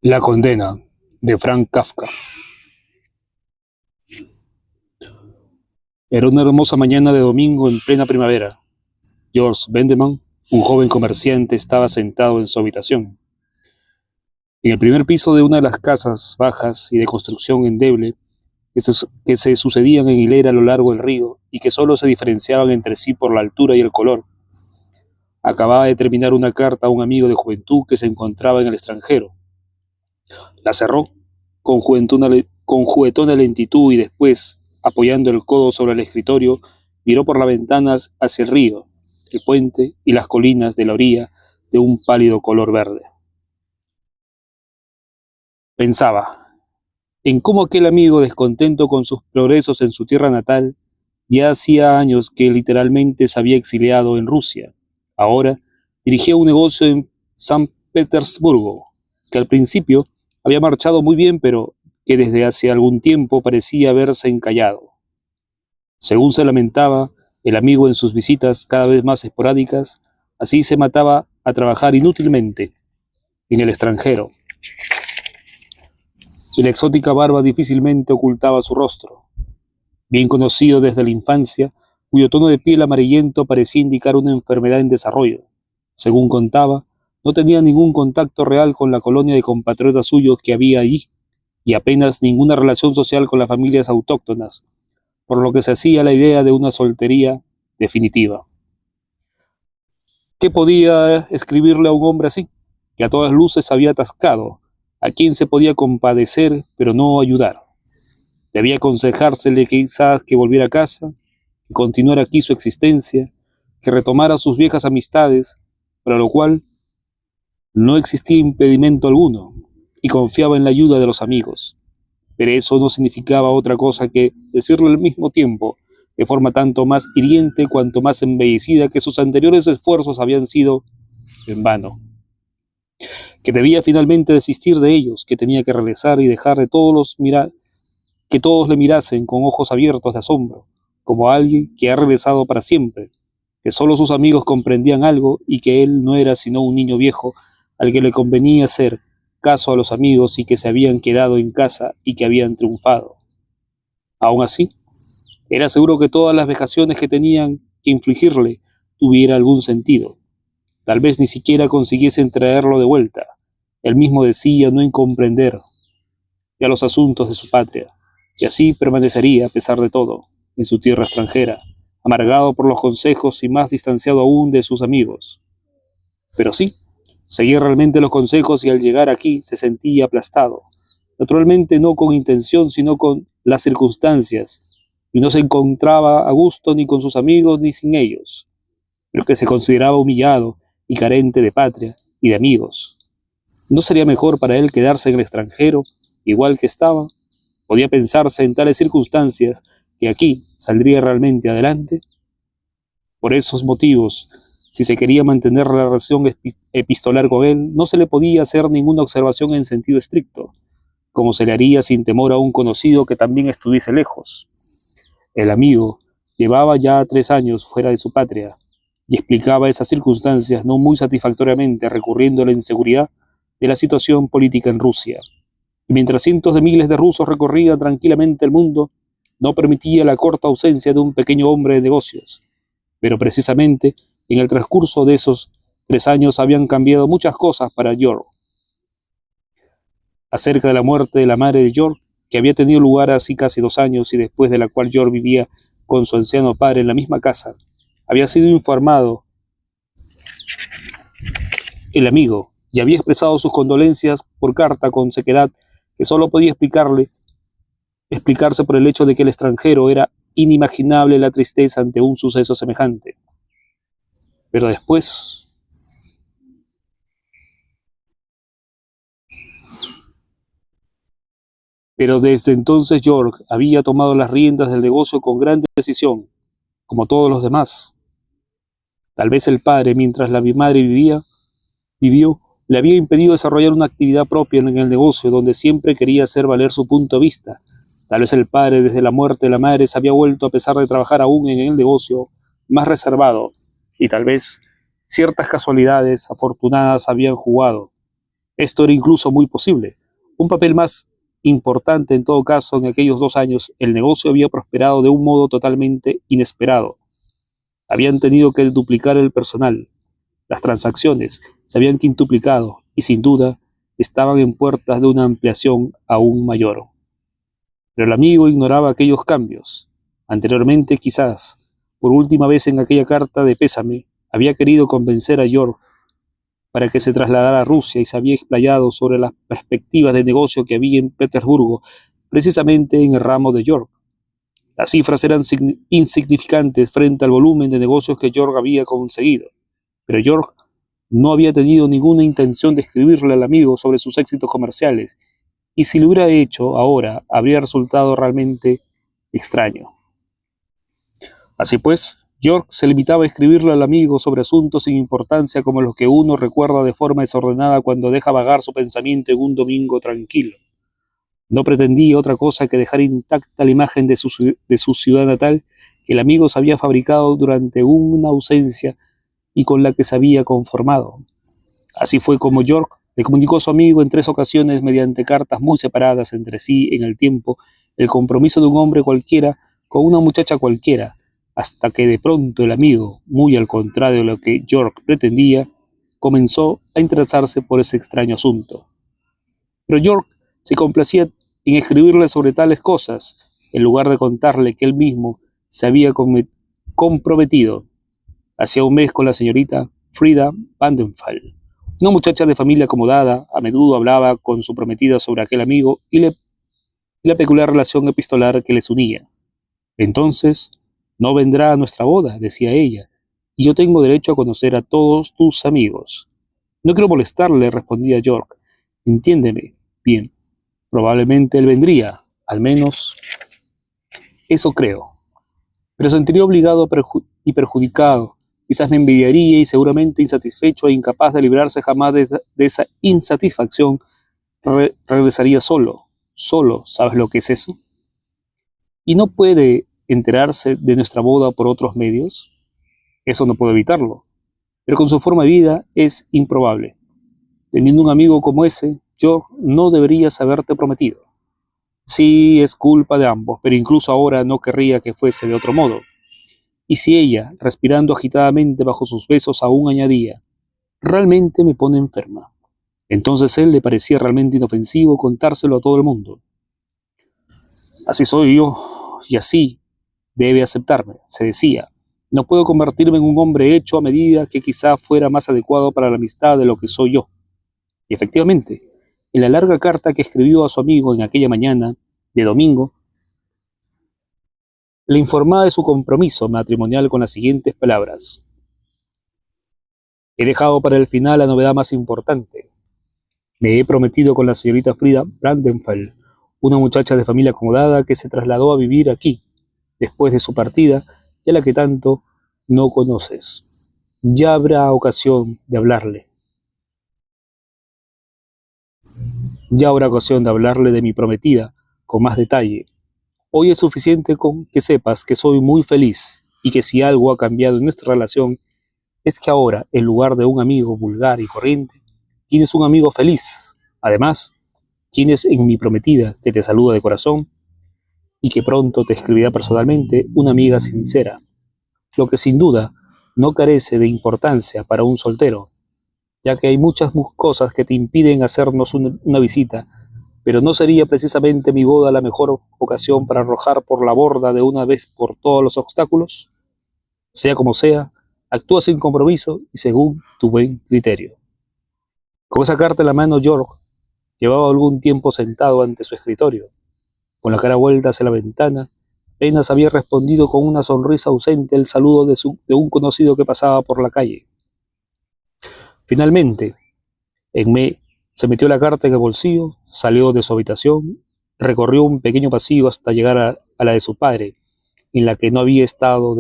La condena, de Frank Kafka. Era una hermosa mañana de domingo en plena primavera. George Bendeman, un joven comerciante, estaba sentado en su habitación. En el primer piso de una de las casas bajas y de construcción endeble que se sucedían en hilera a lo largo del río y que solo se diferenciaban entre sí por la altura y el color, acababa de terminar una carta a un amigo de juventud que se encontraba en el extranjero. La cerró con juguetona lentitud y después, apoyando el codo sobre el escritorio, miró por las ventanas hacia el río, el puente y las colinas de la orilla de un pálido color verde. Pensaba en cómo aquel amigo, descontento con sus progresos en su tierra natal, ya hacía años que literalmente se había exiliado en Rusia. Ahora dirigía un negocio en San Petersburgo, que al principio había marchado muy bien, pero que desde hace algún tiempo parecía haberse encallado. Según se lamentaba el amigo en sus visitas cada vez más esporádicas, así se mataba a trabajar inútilmente en el extranjero, y la exótica barba difícilmente ocultaba su rostro, bien conocido desde la infancia, cuyo tono de piel amarillento parecía indicar una enfermedad en desarrollo. Según contaba, no tenía ningún contacto real con la colonia de compatriotas suyos que había allí, y apenas ninguna relación social con las familias autóctonas, por lo que se hacía la idea de una soltería definitiva. ¿Qué podía escribirle a un hombre así, que a todas luces había atascado, a quien se podía compadecer pero no ayudar? Debía aconsejársele que quizás que volviera a casa, que continuara aquí su existencia, que retomara sus viejas amistades, para lo cual no existía impedimento alguno, y confiaba en la ayuda de los amigos. Pero eso no significaba otra cosa que decirle al mismo tiempo, de forma tanto más hiriente cuanto más embellecida, que sus anteriores esfuerzos habían sido en vano, que debía finalmente desistir de ellos, que tenía que regresar y dejar de que todos le mirasen con ojos abiertos de asombro, como a alguien que ha regresado para siempre, que solo sus amigos comprendían algo y que él no era sino un niño viejo al que le convenía hacer caso a los amigos y que se habían quedado en casa y que habían triunfado. Aún así, era seguro que todas las vejaciones que tenían que infligirle tuviera algún sentido. Tal vez ni siquiera consiguiesen traerlo de vuelta. Él mismo decía no incomprender ya los asuntos de su patria, y así permanecería, a pesar de todo, en su tierra extranjera, amargado por los consejos y más distanciado aún de sus amigos. Pero sí, seguía realmente los consejos y al llegar aquí se sentía aplastado, naturalmente no con intención, sino con las circunstancias, y no se encontraba a gusto ni con sus amigos ni sin ellos, pero que se consideraba humillado y carente de patria y de amigos. ¿No sería mejor para él quedarse en el extranjero, igual que estaba? ¿Podía pensarse en tales circunstancias que aquí saldría realmente adelante? Por esos motivos, si se quería mantener la relación epistolar con él, no se le podía hacer ninguna observación en sentido estricto, como se le haría sin temor a un conocido que también estuviese lejos. El amigo llevaba ya 3 años fuera de su patria y explicaba esas circunstancias no muy satisfactoriamente, recurriendo a la inseguridad de la situación política en Rusia. Y mientras cientos de miles de rusos recorrían tranquilamente el mundo, no permitía la corta ausencia de un pequeño hombre de negocios. Pero precisamente en el transcurso de esos 3 años habían cambiado muchas cosas para George. Acerca de la muerte de la madre de George, que había tenido lugar así casi 2 años y después de la cual George vivía con su anciano padre en la misma casa, había sido informado el amigo y había expresado sus condolencias por carta con sequedad que solo podía explicarse por el hecho de que el extranjero era inimaginable la tristeza ante un suceso semejante. Pero después, pero desde entonces George había tomado las riendas del negocio con gran decisión, como todos los demás. Tal vez el padre, mientras la madre vivió, le había impedido desarrollar una actividad propia en el negocio donde siempre quería hacer valer su punto de vista. Tal vez el padre, desde la muerte de la madre, se había vuelto, a pesar de trabajar aún en el negocio, más reservado, y tal vez ciertas casualidades afortunadas habían jugado Esto era incluso muy posible. Un papel más importante en todo caso, en aquellos 2 años, el negocio había prosperado de un modo totalmente inesperado. Habían tenido que duplicar el personal, las transacciones se habían quintuplicado y sin duda estaban en puertas de una ampliación aún mayor. Pero el amigo ignoraba aquellos cambios. Anteriormente, quizás, por última vez en aquella carta de pésame, había querido convencer a York para que se trasladara a Rusia y se había explayado sobre las perspectivas de negocio que había en Petersburgo, precisamente en el ramo de York. Las cifras eran insignificantes frente al volumen de negocios que York había conseguido, pero York no había tenido ninguna intención de escribirle al amigo sobre sus éxitos comerciales, y si lo hubiera hecho ahora, habría resultado realmente extraño. Así pues, York se limitaba a escribirle al amigo sobre asuntos sin importancia como los que uno recuerda de forma desordenada cuando deja vagar su pensamiento en un domingo tranquilo. No pretendía otra cosa que dejar intacta la imagen de su ciudad natal que el amigo se había fabricado durante una ausencia y con la que se había conformado. Así fue como York le comunicó a su amigo en 3 ocasiones mediante cartas muy separadas entre sí en el tiempo el compromiso de un hombre cualquiera con una muchacha cualquiera, hasta que de pronto el amigo, muy al contrario de lo que York pretendía, comenzó a interesarse por ese extraño asunto. Pero York se complacía en escribirle sobre tales cosas, en lugar de contarle que él mismo se había comprometido hacía un mes con la señorita Frida Vandenfall, una muchacha de familia acomodada. A menudo hablaba con su prometida sobre aquel amigo y la peculiar relación epistolar que les unía. Entonces, no vendrá a nuestra boda, decía ella, y yo tengo derecho a conocer a todos tus amigos. No quiero molestarle, respondía York. Entiéndeme. Bien, probablemente él vendría, al menos eso creo. Pero sentiría obligado y perjudicado. Quizás me envidiaría y seguramente insatisfecho e incapaz de librarse jamás de esa insatisfacción, regresaría solo. Solo, ¿sabes lo que es eso? ¿Y no puede enterarse de nuestra boda por otros medios? Eso no puedo evitarlo. Pero con su forma de vida es improbable. Teniendo un amigo como ese, yo no debería haberte prometido. Sí, es culpa de ambos, pero incluso ahora no querría que fuese de otro modo. Y si ella, respirando agitadamente bajo sus besos, aún añadía, realmente me pone enferma. Entonces él le parecía realmente inofensivo contárselo a todo el mundo. Así soy yo, y así debe aceptarme, se decía. No puedo convertirme en un hombre hecho a medida que quizá fuera más adecuado para la amistad de lo que soy yo. Y efectivamente, en la larga carta que escribió a su amigo en aquella mañana de domingo, le informaba de su compromiso matrimonial con las siguientes palabras. He dejado para el final la novedad más importante. Me he prometido con la señorita Frida Brandenfeld, una muchacha de familia acomodada que se trasladó a vivir aquí, después de su partida, y a la que tanto no conoces. Ya habrá ocasión de hablarle. Ya habrá ocasión de hablarle de mi prometida, con más detalle. Hoy es suficiente con que sepas que soy muy feliz y que si algo ha cambiado en nuestra relación es que ahora, en lugar de un amigo vulgar y corriente, tienes un amigo feliz. Además, tienes en mi prometida, que te saluda de corazón y que pronto te escribirá personalmente, una amiga sincera, lo que sin duda no carece de importancia para un soltero, ya que hay muchas cosas que te impiden hacernos una visita, pero no sería precisamente mi boda la mejor ocasión para arrojar por la borda de una vez por todos los obstáculos. Sea como sea, actúa sin compromiso y según tu buen criterio. Con esa carta en la mano, York llevaba algún tiempo sentado ante su escritorio, con la cara vuelta hacia la ventana. Apenas había respondido con una sonrisa ausente el saludo de un conocido que pasaba por la calle. Finalmente, se metió la carta en el bolsillo, salió de su habitación, recorrió un pequeño pasillo hasta llegar a la de su padre, en la que no había estado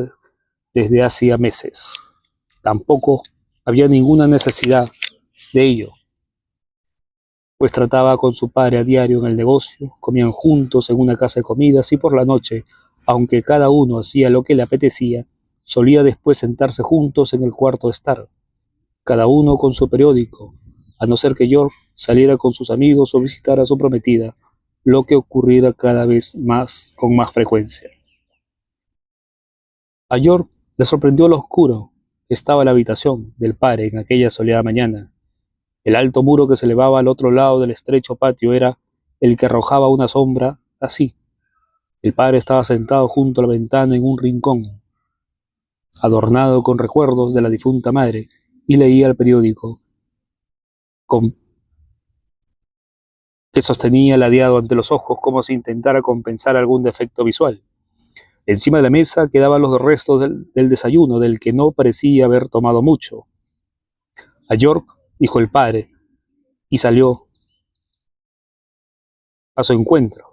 desde hacía meses. Tampoco había ninguna necesidad de ello, pues trataba con su padre a diario en el negocio, comían juntos en una casa de comidas y por la noche, aunque cada uno hacía lo que le apetecía, solía después sentarse juntos en el cuarto de estar, cada uno con su periódico, a no ser que York saliera con sus amigos o visitara a su prometida, lo que ocurriera cada vez más con más frecuencia. A York le sorprendió lo oscuro que estaba la habitación del padre en aquella soleada mañana. El alto muro que se elevaba al otro lado del estrecho patio era el que arrojaba una sombra así. El padre estaba sentado junto a la ventana en un rincón, adornado con recuerdos de la difunta madre, y leía el periódico con que sostenía ladeado ante los ojos como si intentara compensar algún defecto visual. Encima de la mesa quedaban los restos del desayuno, del que no parecía haber tomado mucho. A York, dijo el padre, y salió a su encuentro.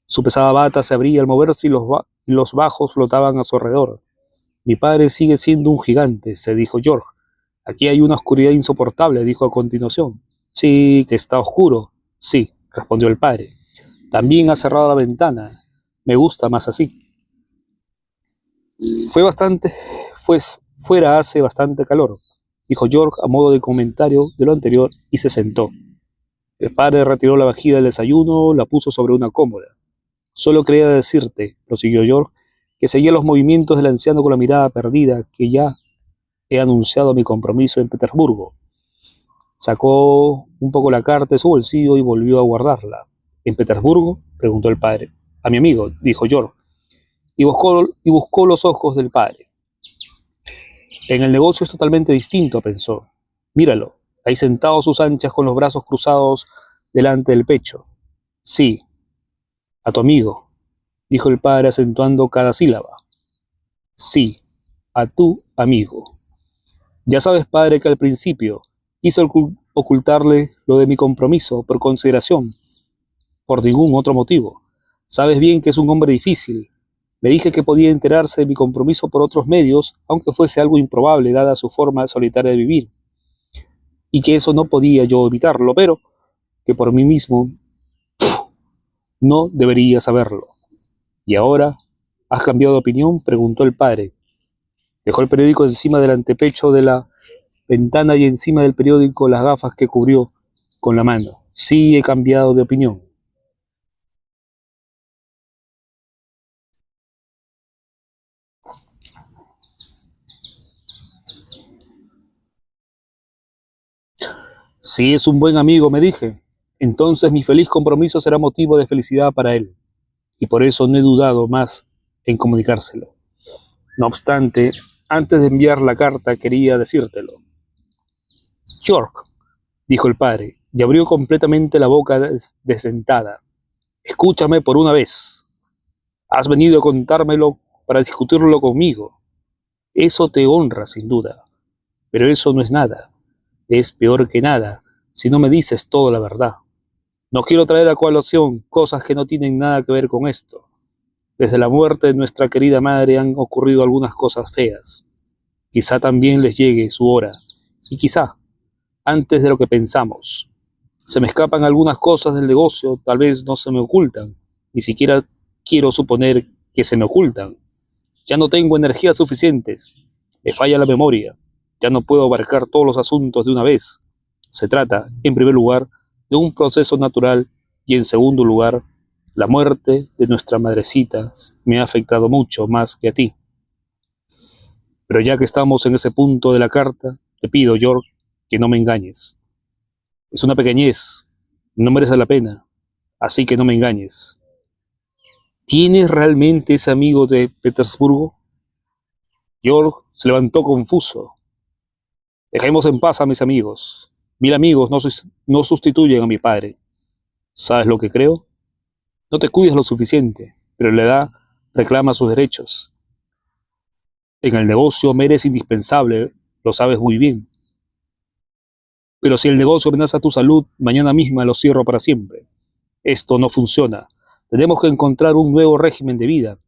Su pesada bata se abría al moverse y los bajos flotaban a su alrededor. Mi padre sigue siendo un gigante, se dijo York. Aquí hay una oscuridad insoportable, dijo a continuación. Sí, que está oscuro. Sí, respondió el padre. También ha cerrado la ventana. Me gusta más así. Fuera hace bastante calor, dijo York a modo de comentario de lo anterior y se sentó. El padre retiró la vajilla del desayuno, la puso sobre una cómoda. Solo quería decirte, prosiguió York, que seguía los movimientos del anciano con la mirada perdida, que ya he anunciado mi compromiso en Petersburgo. Sacó un poco la carta de su bolsillo y volvió a guardarla. ¿En Petersburgo?, preguntó el padre. A mi amigo, dijo York, y buscó los ojos del padre. En el negocio es totalmente distinto, pensó. Míralo, ahí sentado a sus anchas con los brazos cruzados delante del pecho. Sí, a tu amigo, dijo el padre acentuando cada sílaba. Sí, a tu amigo. Ya sabes, padre, que al principio quise ocultarle lo de mi compromiso por consideración, por ningún otro motivo. Sabes bien que es un hombre difícil. Me dije que podía enterarse de mi compromiso por otros medios, aunque fuese algo improbable dada su forma solitaria de vivir, y que eso no podía yo evitarlo, pero que por mí mismo no debería saberlo. ¿Y ahora has cambiado de opinión?, preguntó el padre. Dejó el periódico encima del antepecho de la ventana y encima del periódico las gafas que cubrió con la mano. Sí, he cambiado de opinión. Si es un buen amigo, me dije, entonces mi feliz compromiso será motivo de felicidad para él, y por eso no he dudado más en comunicárselo. No obstante, antes de enviar la carta quería decírtelo. York, dijo el padre, y abrió completamente la boca desdentada. Escúchame por una vez. Has venido a contármelo para discutirlo conmigo. Eso te honra, sin duda. Pero eso no es nada. Es peor que nada si no me dices toda la verdad. No quiero traer a colación cosas que no tienen nada que ver con esto. Desde la muerte de nuestra querida madre han ocurrido algunas cosas feas. Quizá también les llegue su hora. Y quizá, antes de lo que pensamos. Se me escapan algunas cosas del negocio, tal vez no se me ocultan. Ni siquiera quiero suponer que se me ocultan. Ya no tengo energías suficientes. Me falla la memoria. Ya no puedo abarcar todos los asuntos de una vez. Se trata, en primer lugar, de un proceso natural y, en segundo lugar, la muerte de nuestra madrecita me ha afectado mucho más que a ti. Pero ya que estamos en ese punto de la carta, te pido, York, que no me engañes. Es una pequeñez, no merece la pena, así que no me engañes. ¿Tienes realmente ese amigo de Petersburgo? York se levantó confuso. Dejemos en paz a mis amigos. 1000 amigos no sustituyen a mi padre. ¿Sabes lo que creo? No te cuidas lo suficiente, pero la edad reclama sus derechos. En el negocio me eres indispensable, lo sabes muy bien. Pero si el negocio amenaza tu salud, mañana misma lo cierro para siempre. Esto no funciona. Tenemos que encontrar un nuevo régimen de vida.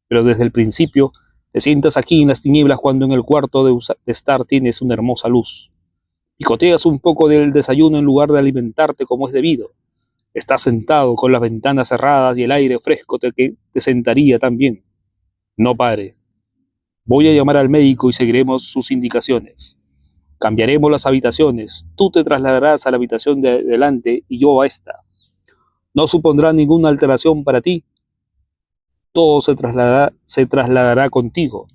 Pero desde el principio, te sientas aquí en las tinieblas cuando en el cuarto de estar tienes una hermosa luz. Picoteas un poco del desayuno en lugar de alimentarte como es debido. Estás sentado con las ventanas cerradas y el aire fresco que te sentaría tan bien. No pare. Voy a llamar al médico y seguiremos sus indicaciones. Cambiaremos las habitaciones. Tú te trasladarás a la habitación de delante y yo a esta. No supondrá ninguna alteración para ti. Todo se trasladará contigo.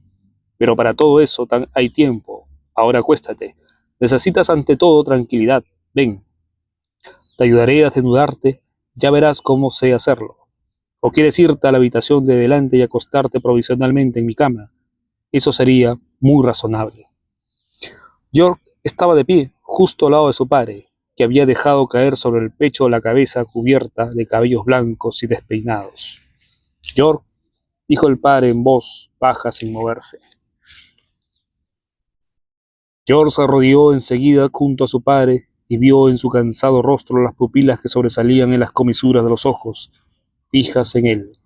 Pero para todo eso hay tiempo. Ahora acuéstate. Necesitas ante todo tranquilidad. Ven, te ayudaré a desnudarte. Ya verás cómo sé hacerlo. ¿O quieres irte a la habitación de delante y acostarte provisionalmente en mi cama? Eso sería muy razonable. York estaba de pie, justo al lado de su padre, que había dejado caer sobre el pecho la cabeza cubierta de cabellos blancos y despeinados. York, dijo el padre en voz baja sin moverse. York se arrodilló enseguida junto a su padre y vio en su cansado rostro las pupilas que sobresalían en las comisuras de los ojos, fijas en él.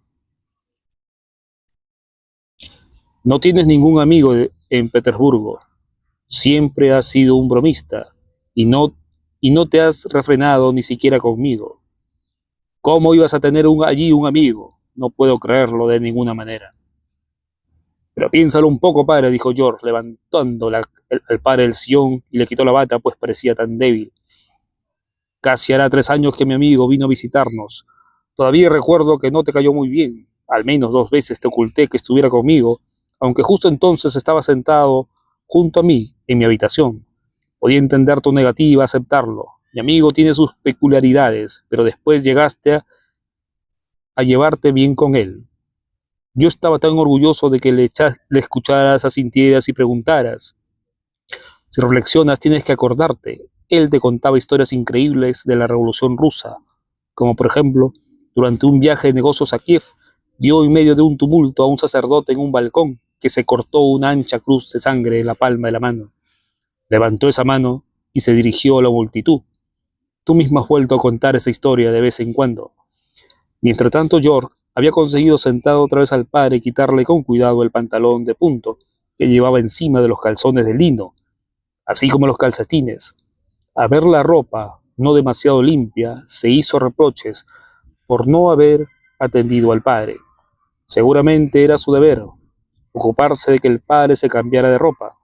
No tienes ningún amigo en Petersburgo. Siempre has sido un bromista y no te has refrenado ni siquiera conmigo. ¿Cómo ibas a tener allí un amigo? No puedo creerlo de ninguna manera. Pero piénsalo un poco, padre, dijo George, levantando al padre del sillón y le quitó la bata, pues parecía tan débil. Casi hará 3 años que mi amigo vino a visitarnos. Todavía recuerdo que no te cayó muy bien. Al menos 2 veces te oculté que estuviera conmigo, aunque justo entonces estaba sentado junto a mí en mi habitación. Podía entender tu negativa a aceptarlo. Mi amigo tiene sus peculiaridades, pero después llegaste a llevarte bien con él. Yo estaba tan orgulloso de que le escucharas, asintieras y preguntaras. Si reflexionas, tienes que acordarte. Él te contaba historias increíbles de la Revolución Rusa, como por ejemplo, durante un viaje de negocios a Kiev, vio en medio de un tumulto a un sacerdote en un balcón que se cortó una ancha cruz de sangre en la palma de la mano. Levantó esa mano y se dirigió a la multitud. Tú mismo has vuelto a contar esa historia de vez en cuando. Mientras tanto, York había conseguido sentar otra vez al padre y quitarle con cuidado el pantalón de punto que llevaba encima de los calzones de lino, así como los calcetines. Al ver la ropa no demasiado limpia, se hizo reproches por no haber atendido al padre. Seguramente era su deber, ocuparse de que el padre se cambiara de ropa.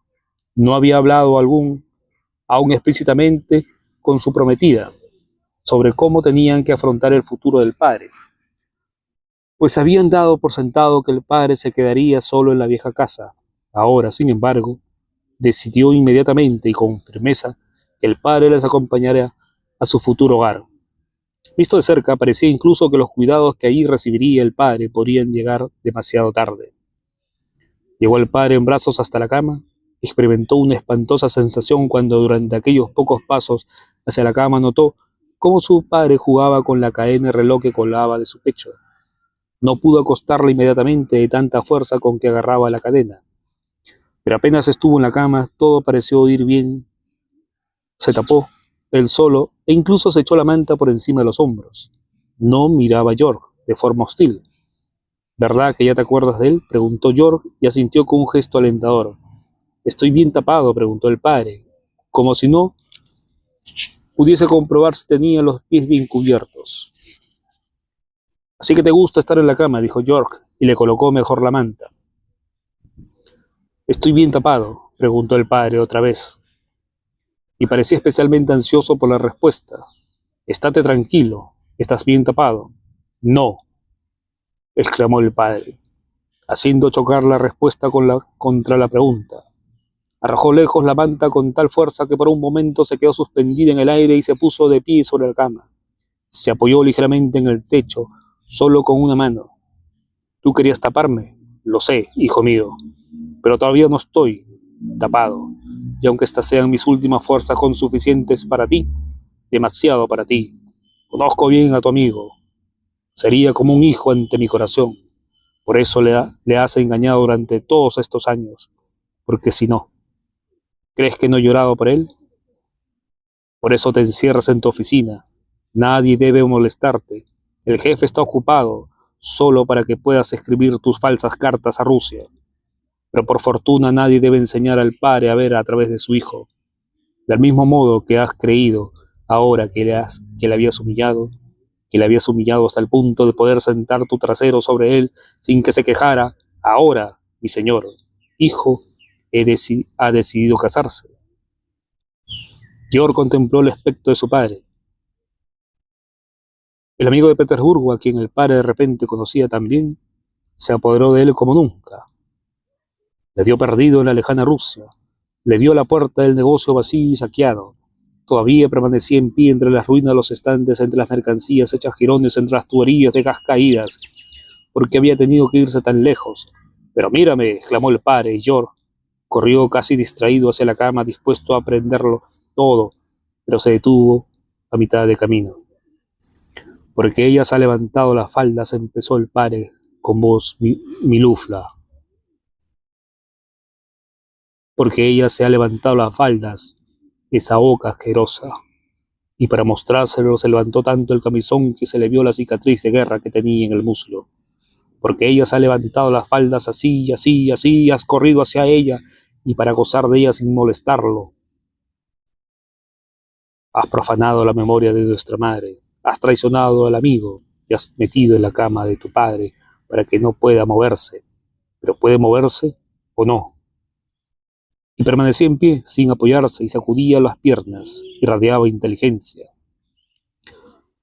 No había hablado aún explícitamente con su prometida sobre cómo tenían que afrontar el futuro del padre, pues habían dado por sentado que el padre se quedaría solo en la vieja casa. Ahora, sin embargo, decidió inmediatamente y con firmeza que el padre les acompañaría a su futuro hogar. Visto de cerca, parecía incluso que los cuidados que allí recibiría el padre podrían llegar demasiado tarde. Llevó al padre en brazos hasta la cama. Experimentó una espantosa sensación cuando durante aquellos pocos pasos hacia la cama notó cómo su padre jugaba con la cadena de reloj que colgaba de su pecho. No pudo acostarla inmediatamente de tanta fuerza con que agarraba la cadena. Pero apenas estuvo en la cama, todo pareció ir bien. Se tapó, él solo, e incluso se echó la manta por encima de los hombros. No miraba a York de forma hostil. ¿Verdad que ya te acuerdas de él?, preguntó York y asintió con un gesto alentador. ¿Estoy bien tapado?, preguntó el padre, como si no pudiese comprobar si tenía los pies bien cubiertos. Así que te gusta estar en la cama, dijo York, y le colocó mejor la manta. ¿Estoy bien tapado?, preguntó el padre otra vez, y parecía especialmente ansioso por la respuesta. Estate tranquilo, ¿estás bien tapado? No, exclamó el padre, haciendo chocar la respuesta contra la pregunta. Arrojó lejos la manta con tal fuerza que por un momento se quedó suspendida en el aire y se puso de pie sobre la cama. Se apoyó ligeramente en el techo, solo con una mano. Tú querías taparme, lo sé, hijo mío, pero todavía no estoy tapado, y aunque estas sean mis últimas fuerzas son suficientes para ti, demasiado para ti. Conozco bien a tu amigo. Sería como un hijo ante mi corazón. Por eso le has engañado durante todos estos años, porque si no, ¿crees que no he llorado por él? Por eso te encierras en tu oficina. Nadie debe molestarte. El jefe está ocupado, solo para que puedas escribir tus falsas cartas a Rusia. Pero por fortuna nadie debe enseñar al padre a ver a través de su hijo. Del mismo modo que has creído ahora que le habías humillado hasta el punto de poder sentar tu trasero sobre él sin que se quejara, ahora, mi señor, hijo, ha decidido casarse. Georg contempló el aspecto de su padre. El amigo de Petersburgo, a quien el padre de repente conocía tan bien, se apoderó de él como nunca. Le vio perdido en la lejana Rusia. Le vio a la puerta del negocio vacío y saqueado. Todavía permanecía en pie entre las ruinas de los estantes, entre las mercancías hechas jirones, entre las tuberías de gas caídas, porque había tenido que irse tan lejos. Pero mírame, exclamó el padre, y Georg corrió casi distraído hacia la cama, dispuesto a aprenderlo todo, pero se detuvo a mitad de camino. Porque ella se ha levantado las faldas, empezó el padre con voz milufla. Porque ella se ha levantado las faldas, esa boca asquerosa. Y para mostrárselo se levantó tanto el camisón que se le vio la cicatriz de guerra que tenía en el muslo. Porque ella se ha levantado las faldas así, así, así, has corrido hacia ella, y para gozar de ella sin molestarlo. Has profanado la memoria de nuestra madre, has traicionado al amigo, y has metido en la cama de tu padre para que no pueda moverse. Pero puede moverse o no. Y permanecía en pie, sin apoyarse, y sacudía las piernas, irradiaba inteligencia.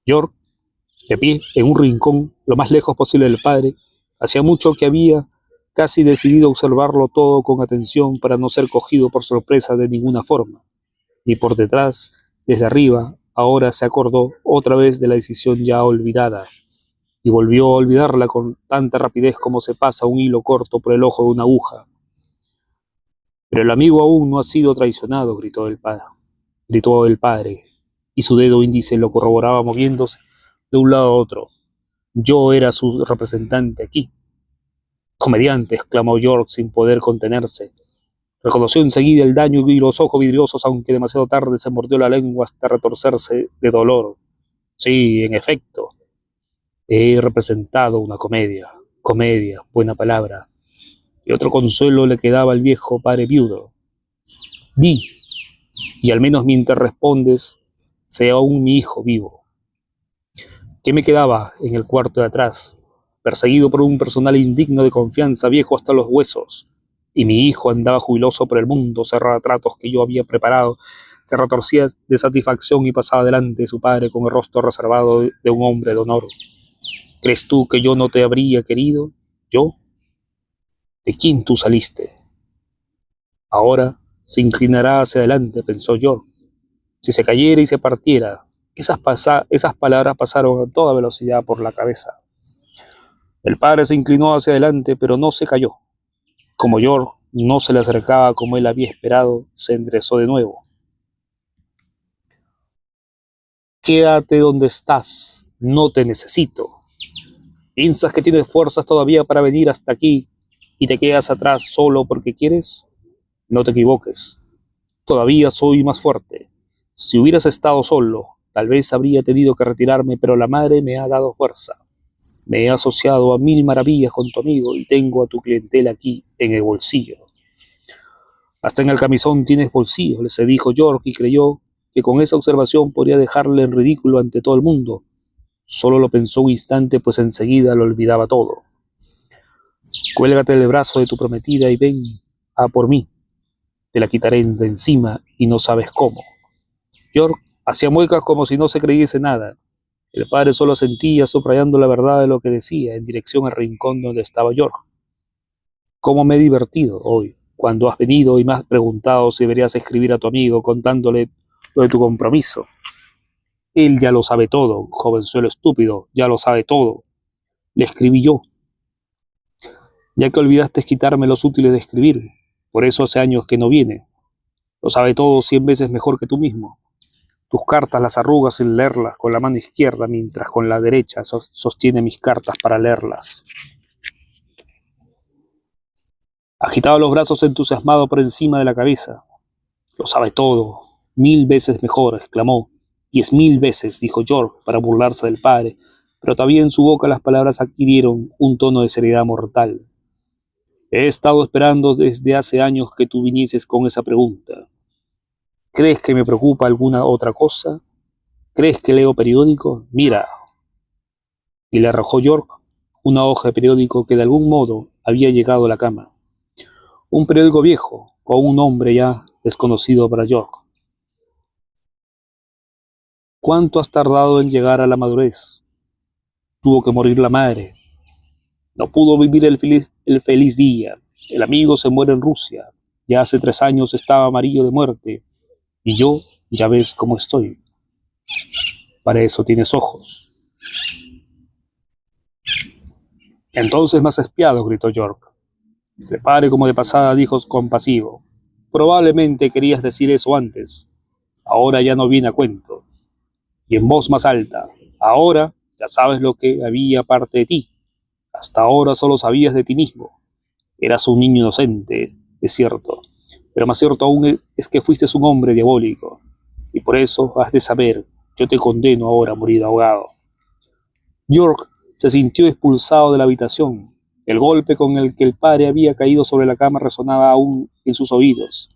Georg, de pie, en un rincón, lo más lejos posible del padre, hacía mucho que había casi decidido observarlo todo con atención para no ser cogido por sorpresa de ninguna forma, ni por detrás, desde arriba. Ahora se acordó otra vez de la decisión ya olvidada, y volvió a olvidarla con tanta rapidez como se pasa un hilo corto por el ojo de una aguja. Pero el amigo aún no ha sido traicionado, gritó el padre, y su dedo índice lo corroboraba moviéndose de un lado a otro. Yo era su representante aquí. Comediante, exclamó Georg sin poder contenerse. Reconoció enseguida el daño y los ojos vidriosos, aunque demasiado tarde se mordió la lengua hasta retorcerse de dolor. Sí, en efecto, he representado una comedia. Comedia, buena palabra. Y otro consuelo le quedaba al viejo padre viudo. Di, y al menos mientras respondes, sea aún mi hijo vivo. ¿Qué me quedaba en el cuarto de atrás? Perseguido por un personal indigno de confianza, viejo hasta los huesos, y mi hijo andaba jubiloso por el mundo, cerraba tratos que yo había preparado, se retorcía de satisfacción y pasaba delante de su padre con el rostro reservado de un hombre de honor. ¿Crees tú que yo no te habría querido? ¿Yo? ¿De quién tú saliste? Ahora se inclinará hacia adelante, pensó Georg. Si se cayera y se partiera, esas palabras pasaron a toda velocidad por la cabeza. El padre se inclinó hacia adelante, pero no se cayó. Como Georg no se le acercaba como él había esperado, se enderezó de nuevo. Quédate donde estás, no te necesito. ¿Piensas que tienes fuerzas todavía para venir hasta aquí y te quedas atrás solo porque quieres? No te equivoques. Todavía soy más fuerte. Si hubieras estado solo, tal vez habría tenido que retirarme, pero la madre me ha dado fuerza. Me he asociado a 1000 maravillas con tu amigo y tengo a tu clientela aquí en el bolsillo. Hasta en el camisón tienes bolsillos, se dijo Georg, y creyó que con esa observación podría dejarle en ridículo ante todo el mundo. Solo lo pensó un instante, pues enseguida lo olvidaba todo. Cuélgate del brazo de tu prometida y ven a por mí. Te la quitaré de encima y no sabes cómo. Georg hacía muecas como si no se creyese nada. El padre solo sentía, subrayando la verdad de lo que decía, en dirección al rincón donde estaba Georg. ¿Cómo me he divertido hoy, cuando has venido y me has preguntado si deberías escribir a tu amigo contándole lo de tu compromiso? Él ya lo sabe todo, jovenzuelo estúpido, ya lo sabe todo. Le escribí yo, ya que olvidaste quitarme los útiles de escribir. Por eso hace años que no viene. Lo sabe todo 100 veces mejor que tú mismo. Tus cartas las arrugas sin leerlas con la mano izquierda, mientras con la derecha sostiene mis cartas para leerlas. Agitaba los brazos entusiasmado por encima de la cabeza. Lo sabe todo, 1000 veces mejor, exclamó. 10.000 veces, dijo Georg, para burlarse del padre, pero todavía en su boca las palabras adquirieron un tono de seriedad mortal. He estado esperando desde hace años que tú vinieses con esa pregunta. ¿Crees que me preocupa alguna otra cosa? ¿Crees que leo periódico? Mira. Y le arrojó Georg una hoja de periódico que de algún modo había llegado a la cama. Un periódico viejo, con un nombre ya desconocido para Georg. ¿Cuánto has tardado en llegar a la madurez? Tuvo que morir la madre. No pudo vivir el feliz día. El amigo se muere en Rusia. Ya hace 3 años estaba amarillo de muerte. Y yo, ya ves cómo estoy. Para eso tienes ojos. Entonces me has espiado, gritó York. El padre, como de pasada, dijo compasivo. Probablemente querías decir eso antes. Ahora ya no viene a cuento. Y en voz más alta. Ahora ya sabes lo que había parte de ti. Hasta ahora solo sabías de ti mismo. Eras un niño inocente, es cierto. Pero más cierto aún es que fuiste un hombre diabólico. Y por eso has de saber, yo te condeno ahora a morir ahogado. York se sintió expulsado de la habitación. El golpe con el que el padre había caído sobre la cama resonaba aún en sus oídos.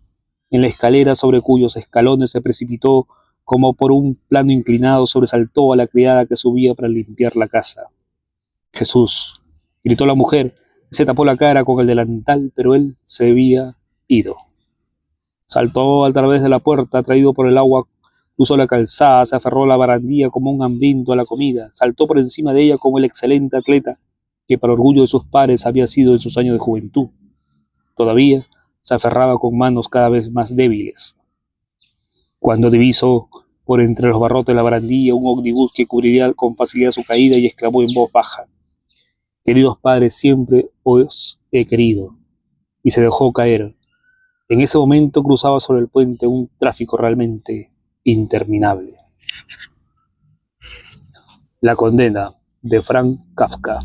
En la escalera sobre cuyos escalones se precipitó como por un plano inclinado, sobresaltó a la criada que subía para limpiar la casa. Jesús, gritó la mujer, se tapó la cara con el delantal, pero él se había ido. Saltó a través de la puerta, atraído por el agua, cruzó la calzada, se aferró a la barandilla como un hambriento a la comida, saltó por encima de ella como el excelente atleta que para orgullo de sus pares había sido en sus años de juventud. Todavía se aferraba con manos cada vez más débiles. Cuando divisó por entre los barrotes de la barandilla un ómnibus que cubriría con facilidad su caída y exclamó en voz baja: «Queridos padres, siempre os he querido», y se dejó caer. En ese momento cruzaba sobre el puente un tráfico realmente interminable. La condena, de Franz Kafka.